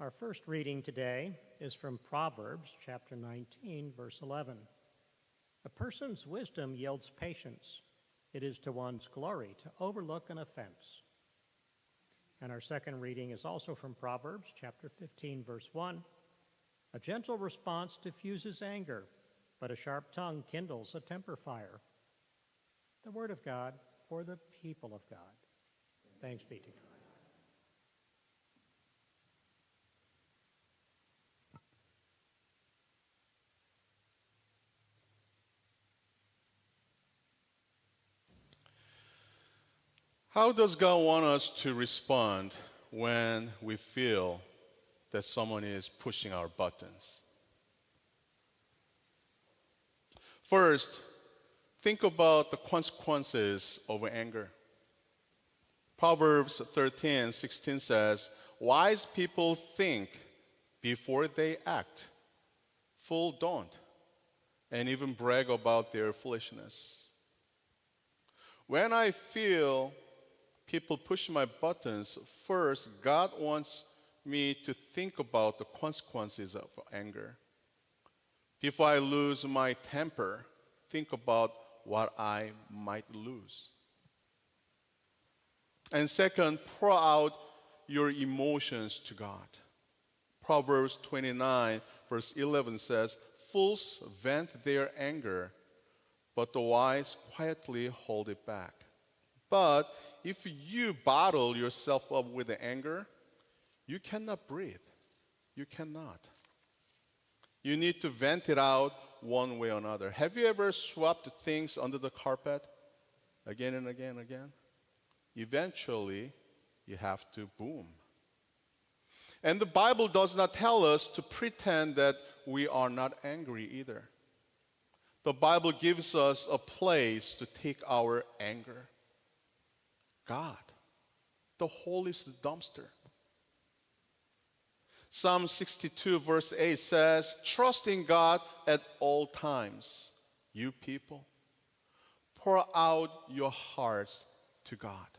Our first reading today is from Proverbs chapter 19, verse 11. A person's wisdom yields patience. It is to one's glory to overlook an offense. And our second reading is also from Proverbs chapter 15, verse 1. A gentle response diffuses anger, but a sharp tongue kindles a temper fire. The word of God for the people of God. Thanks be to God. How does God want us to respond when we feel that someone is pushing our buttons? First, think about the consequences of anger. Proverbs 13:16 says, "Wise people think before they act. Fools don't, and even brag about their foolishness." When I feel people push my buttons, first, God wants me to think about the consequences of anger. Before I lose my temper, think about what I might lose. And second, pour out your emotions to God. Proverbs 29, verse 11 says, "Fools vent their anger, but the wise quietly hold it back." But if you bottle yourself up with the anger, you cannot breathe. You cannot. You need to vent it out one way or another. Have you ever swept things under the carpet again and again and again? Eventually, you have to boom. And the Bible does not tell us to pretend that we are not angry either. The Bible gives us a place to take our anger. God, the holiest dumpster. Psalm 62 verse 8 says, "Trust in God at all times, you people. Pour out your hearts to God,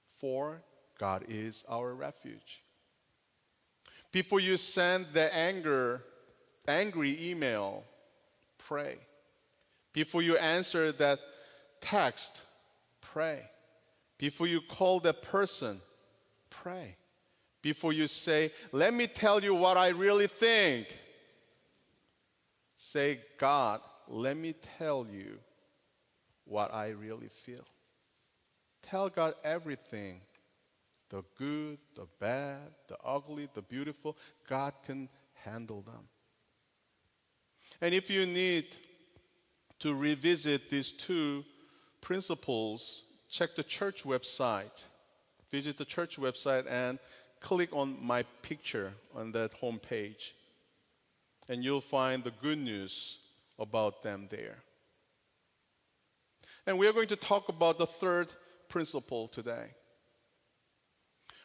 for God is our refuge." Before you send the angry email, pray. Before you answer that text, pray. Before you call that person, pray. Before you say, "Let me tell you what I really think," say, "God, let me tell you what I really feel." Tell God everything, the good, the bad, the ugly, the beautiful. God can handle them. And if you need to revisit these two principles, check the church website. Visit the church website and click on my picture on that homepage. And you'll find the good news about them there. And we are going to talk about the third principle today.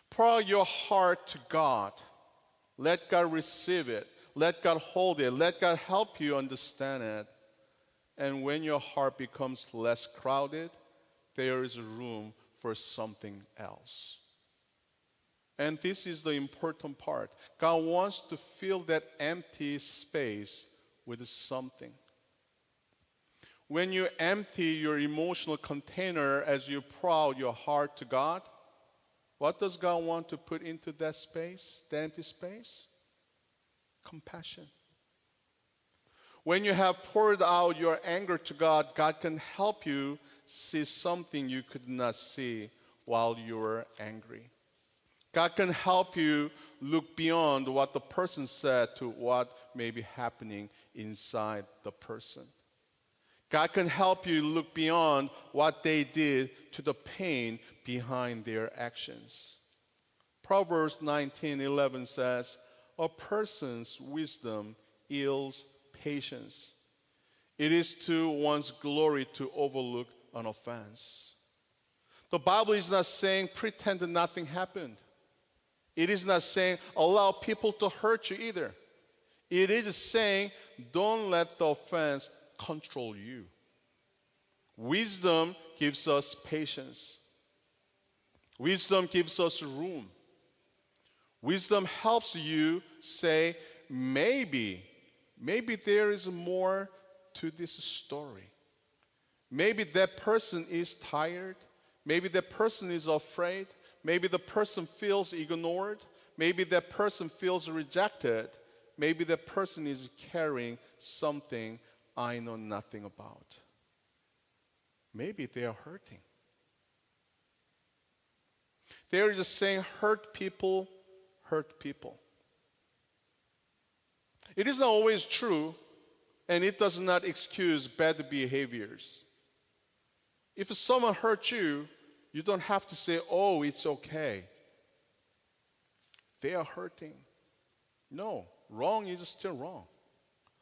Pour out your heart to God. Let God receive it. Let God hold it. Let God help you understand it. And when your heart becomes less crowded, there is room for something else. And this is the important part. God wants to fill that empty space with something. When you empty your emotional container as you pour out your heart to God, what does God want to put into that space, that empty space? Compassion. When you have poured out your anger to God, God can help you see something you could not see while you were angry. God can help you look beyond what the person said to what may be happening inside the person. God can help you look beyond what they did to the pain behind their actions. Proverbs 19:11 says, "A person's wisdom yields patience. It is to one's glory to overlook an offense." The Bible is not saying pretend that nothing happened. It is not saying allow people to hurt you either. It is saying don't let the offense control you. Wisdom gives us patience. Wisdom gives us room. Wisdom helps you say, maybe there is more to this story. Maybe that person is tired. Maybe that person is afraid. Maybe the person feels ignored. Maybe that person feels rejected. Maybe that person is carrying something I know nothing about. Maybe they are hurting. They're just saying, hurt people hurt people. It is not always true, and it does not excuse bad behaviors. If someone hurts you, you don't have to say, oh, it's okay. They are hurting. No, wrong is still wrong.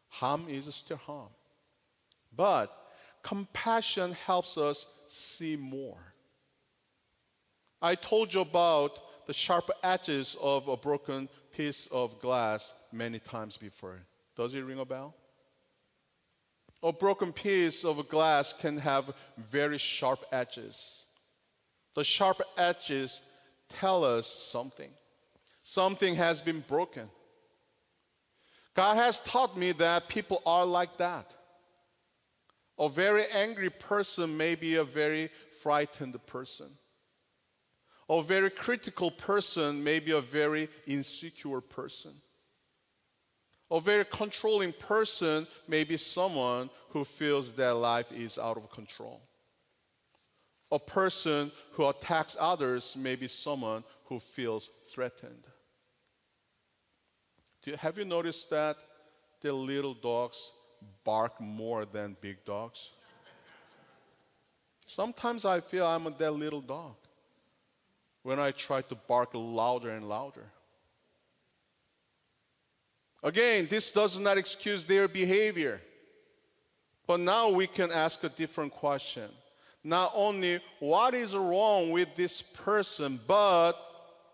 Harm is still harm. But compassion helps us see more. I told you about the sharp edges of a broken piece of glass many times before. Does it ring a bell? A broken piece of glass can have very sharp edges. The sharp edges tell us something. Something has been broken. God has taught me that people are like that. A very angry person may be a very frightened person. A very critical person may be a very insecure person. A very controlling person may be someone who feels that life is out of control. A person who attacks others may be someone who feels threatened. Have you noticed that the little dogs bark more than big dogs? Sometimes I feel I'm that little dog when I try to bark louder and louder. Again, this does not excuse their behavior. But now we can ask a different question. Not only what is wrong with this person, but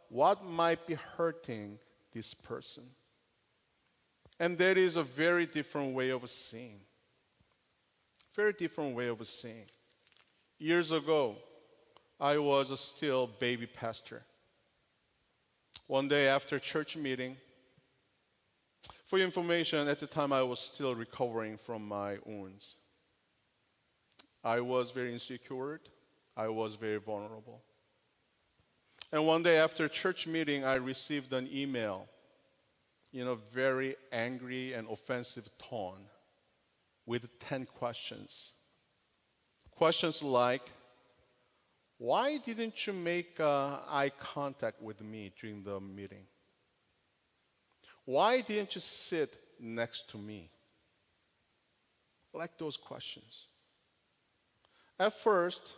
what might be hurting this person. And that is a very different way of seeing. Very different way of seeing. Years ago, I was still baby pastor. One day after church meeting, for your information, at the time I was still recovering from my wounds. I was very insecure. I was very vulnerable. And one day after church meeting, I received an email in a very angry and offensive tone with 10 questions. Questions like, why didn't you make eye contact with me during the meeting? Why didn't you sit next to me? Like those questions. At first,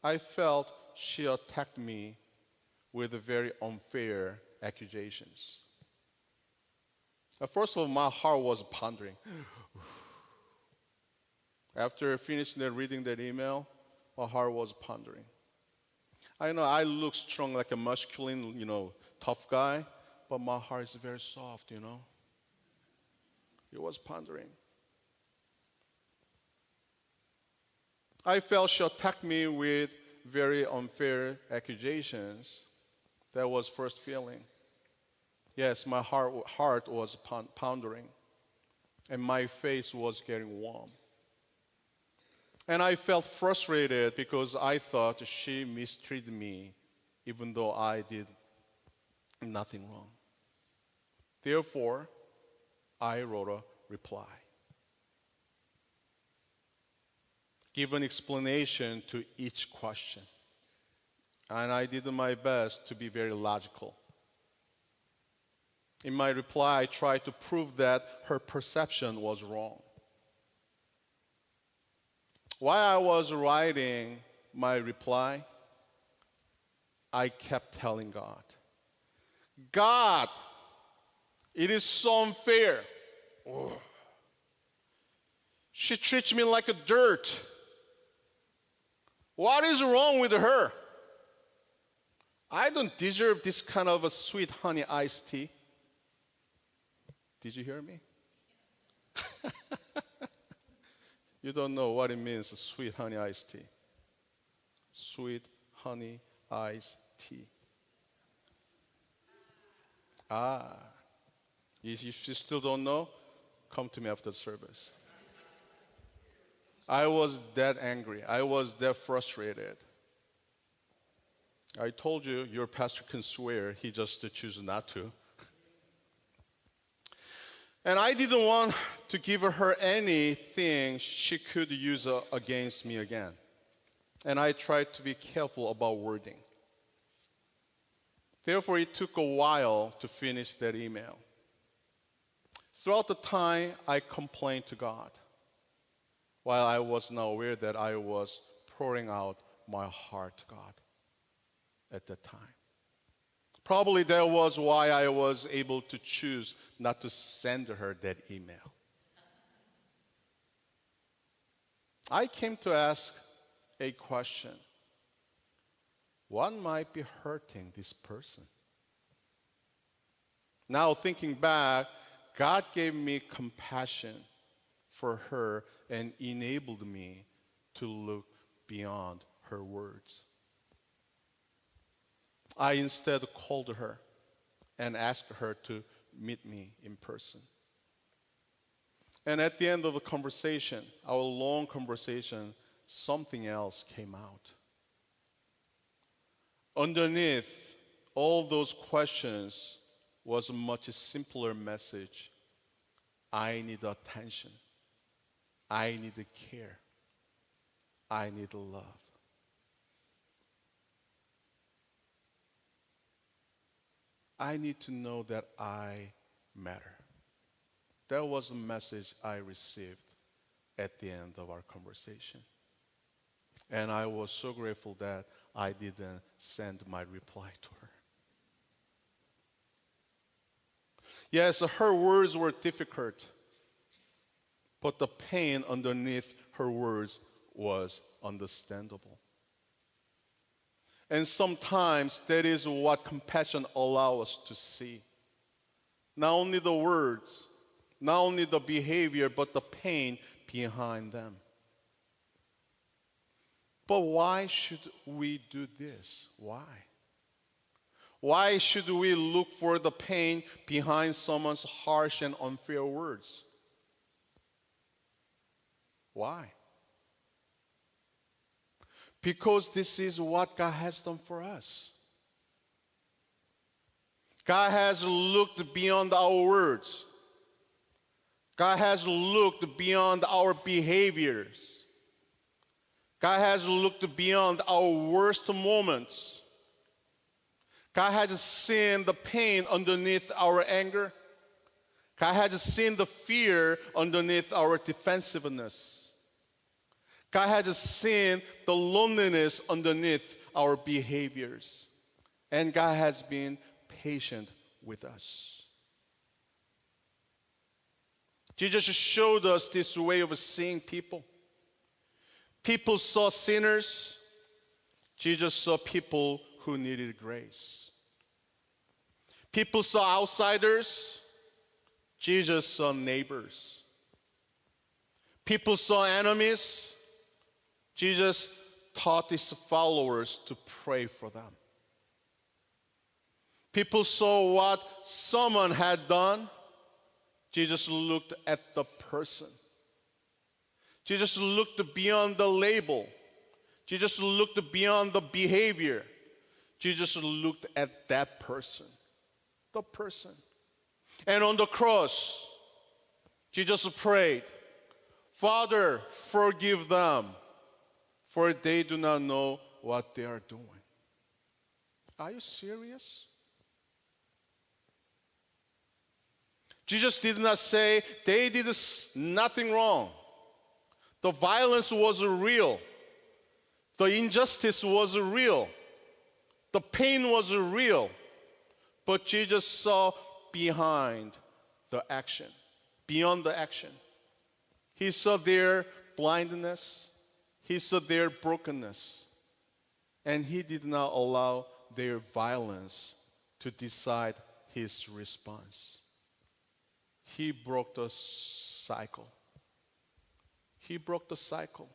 I felt she attacked me with very unfair accusations. First of all, my heart was pondering. After finishing reading that email, my heart was pondering. I know I look strong like a masculine, tough guy, but my heart is very soft, It was pondering. I felt she attacked me with very unfair accusations. That was first feeling. Yes, my heart was pondering, and my face was getting warm. And I felt frustrated because I thought she mistreated me, even though I did nothing wrong. Therefore, I wrote a reply. Give an explanation to each question. And I did my best to be very logical. In my reply, I tried to prove that her perception was wrong. While I was writing my reply, I kept telling God, God, it is so unfair. Oh. She treats me like a dirt. What is wrong with her? I don't deserve this kind of a sweet honey iced tea. Did you hear me? You don't know what it means, sweet honey iced tea. Sweet honey iced tea. Ah, if you still don't know, come to me after the service. I was that angry. I was that frustrated. I told you, your pastor can swear. He just chooses not to. And I didn't want to give her anything she could use against me again. And I tried to be careful about wording. Therefore, it took a while to finish that email. Throughout the time, I complained to God, while I was not aware that I was pouring out my heart to God at that time. Probably that was why I was able to choose not to send her that email. I came to ask a question. What might be hurting this person? Now thinking back, God gave me compassion for her and enabled me to look beyond her words. I instead called her and asked her to meet me in person. And at the end of the conversation, our long conversation, something else came out. Underneath all those questions was a much simpler message. I need attention. I need care. I need love. I need to know that I matter. That was a message I received at the end of our conversation. And I was so grateful that I didn't send my reply to her. Yes, her words were difficult, but the pain underneath her words was understandable. And sometimes that is what compassion allows us to see. Not only the words, not only the behavior, but the pain behind them. But why should we do this? Why? Why should we look for the pain behind someone's harsh and unfair words? Why? Because this is what God has done for us. God has looked beyond our words. God has looked beyond our behaviors. God has looked beyond our worst moments. God has seen the pain underneath our anger. God has seen the fear underneath our defensiveness. God has seen the loneliness underneath our behaviors. And God has been patient with us. Jesus showed us this way of seeing people. People saw sinners. Jesus saw people who needed grace. People saw outsiders. Jesus saw neighbors. People saw enemies. Jesus taught his followers to pray for them. People saw what someone had done. Jesus looked at the person. Jesus looked beyond the label. Jesus looked beyond the behavior. Jesus looked at that person. The person. And on the cross, Jesus prayed, Father, forgive them, for they do not know what they are doing. Are you serious? Jesus did not say they did nothing wrong. The violence was real. The injustice was real. The pain was real. But Jesus saw behind the action, beyond the action. He saw their blindness. He saw their brokenness. And he did not allow their violence to decide his response. He broke the cycle. He broke the cycle.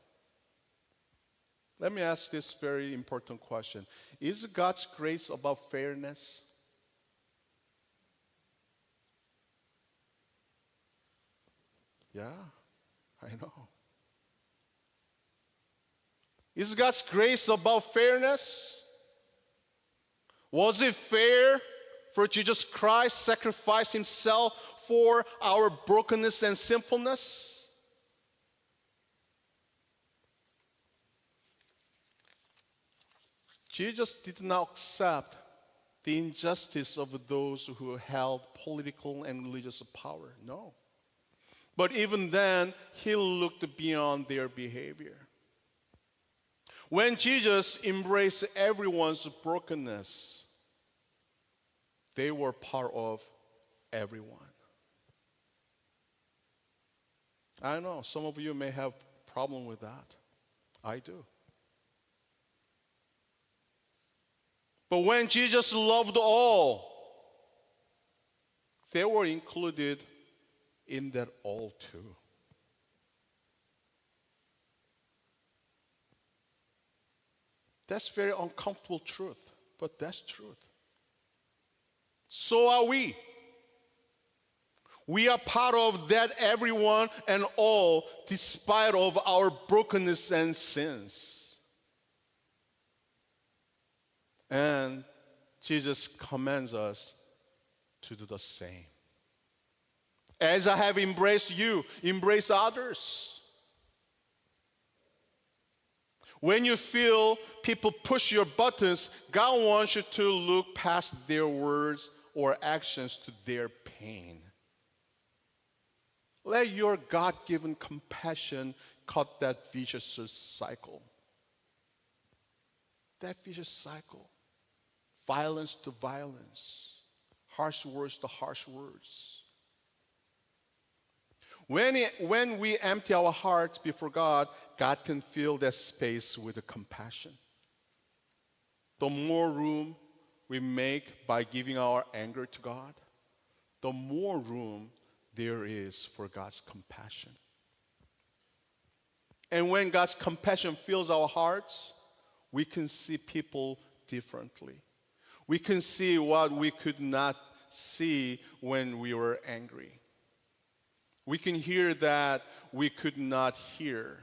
Let me ask this very important question. Is God's grace about fairness? Yeah, I know. Is God's grace about fairness? Was it fair for Jesus Christ to sacrifice himself for our brokenness and sinfulness? Jesus did not accept the injustice of those who held political and religious power. No. But even then, he looked beyond their behavior. When Jesus embraced everyone's brokenness, they were part of everyone. I know some of you may have a problem with that. I do. But when Jesus loved all, they were included in that all too. That's very uncomfortable truth, but that's truth. So are we. We are part of that everyone and all, despite of our brokenness and sins. And Jesus commands us to do the same. As I have embraced you, embrace others. When you feel people push your buttons, God wants you to look past their words or actions to their pain. Let your God-given compassion cut that vicious cycle. That vicious cycle. Violence to violence. Harsh words to harsh words. When we empty our hearts before God, God can fill that space with compassion. The more room we make by giving our anger to God, the more room there is for God's compassion. And when God's compassion fills our hearts, we can see people differently. We can see what we could not see when we were angry. We can hear that we could not hear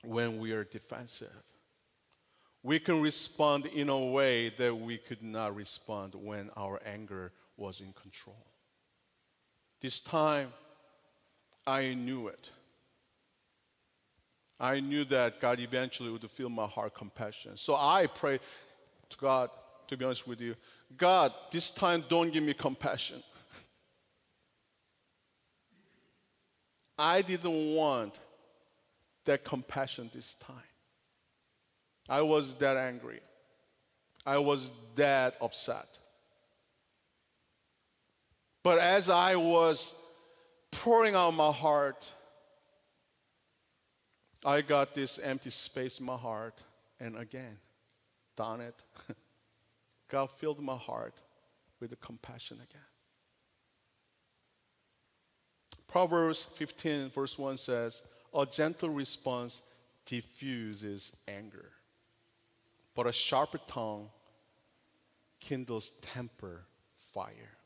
when we are defensive. We can respond in a way that we could not respond when our anger was in control. This time, I knew it. I knew that God eventually would fill my heart compassion. So I prayed to God, to be honest with you, God, this time don't give me compassion. I didn't want that compassion this time. I was that angry. I was that upset. But as I was pouring out my heart, I got this empty space in my heart, and again, darn it, God filled my heart with the compassion again. Proverbs 15 verse 1 says, a gentle response diffuses anger, but a sharper tongue kindles temper fire.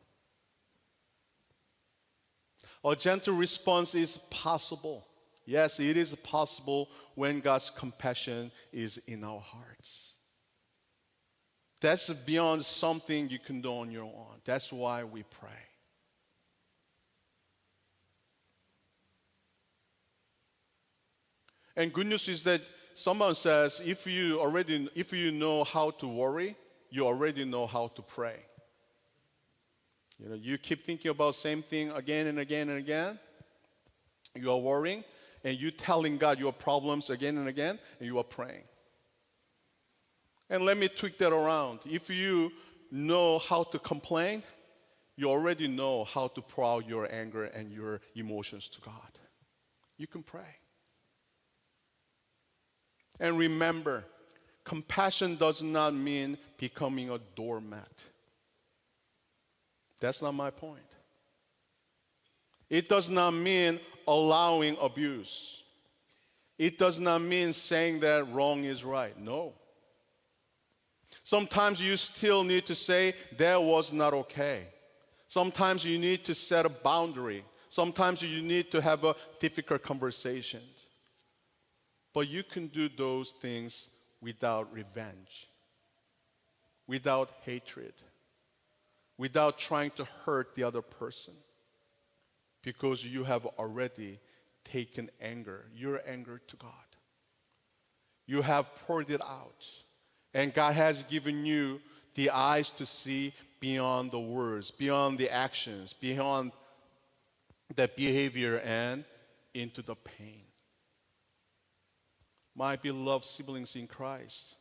A gentle response is possible. Yes, it is possible when God's compassion is in our hearts. That's beyond something you can do on your own. That's why we pray. And good news is that someone says, if you know how to worry, you already know how to pray. You know, you keep thinking about same thing again and again and again. You are worrying, and you telling God your problems again and again, and you are praying. And let me tweak that around. If you know how to complain, you already know how to pour out your anger and your emotions to God. You can pray. And remember, compassion does not mean becoming a doormat. That's not my point. It does not mean allowing abuse. It does not mean saying that wrong is right. No. Sometimes you still need to say that was not okay. Sometimes you need to set a boundary. Sometimes you need to have a difficult conversation. But you can do those things without revenge, without hatred, without trying to hurt the other person, because you have already taken anger, your anger to God. You have poured it out. And God has given you the eyes to see beyond the words, beyond the actions, beyond the behavior, and into the pain. My beloved siblings in Christ,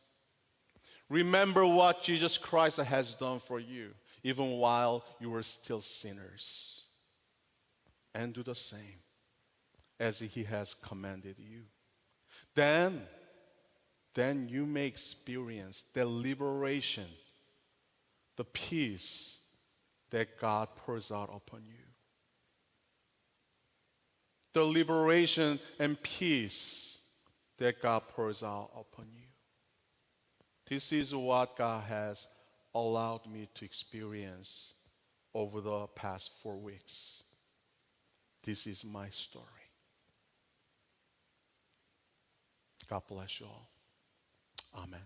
remember what Jesus Christ has done for you, even while you were still sinners. And do the same as He has commanded you. Then you may experience the liberation, the peace that God pours out upon you. The liberation and peace that God pours out upon you. This is what God has allowed me to experience over the past 4 weeks. This is my story. God bless you all. Amen.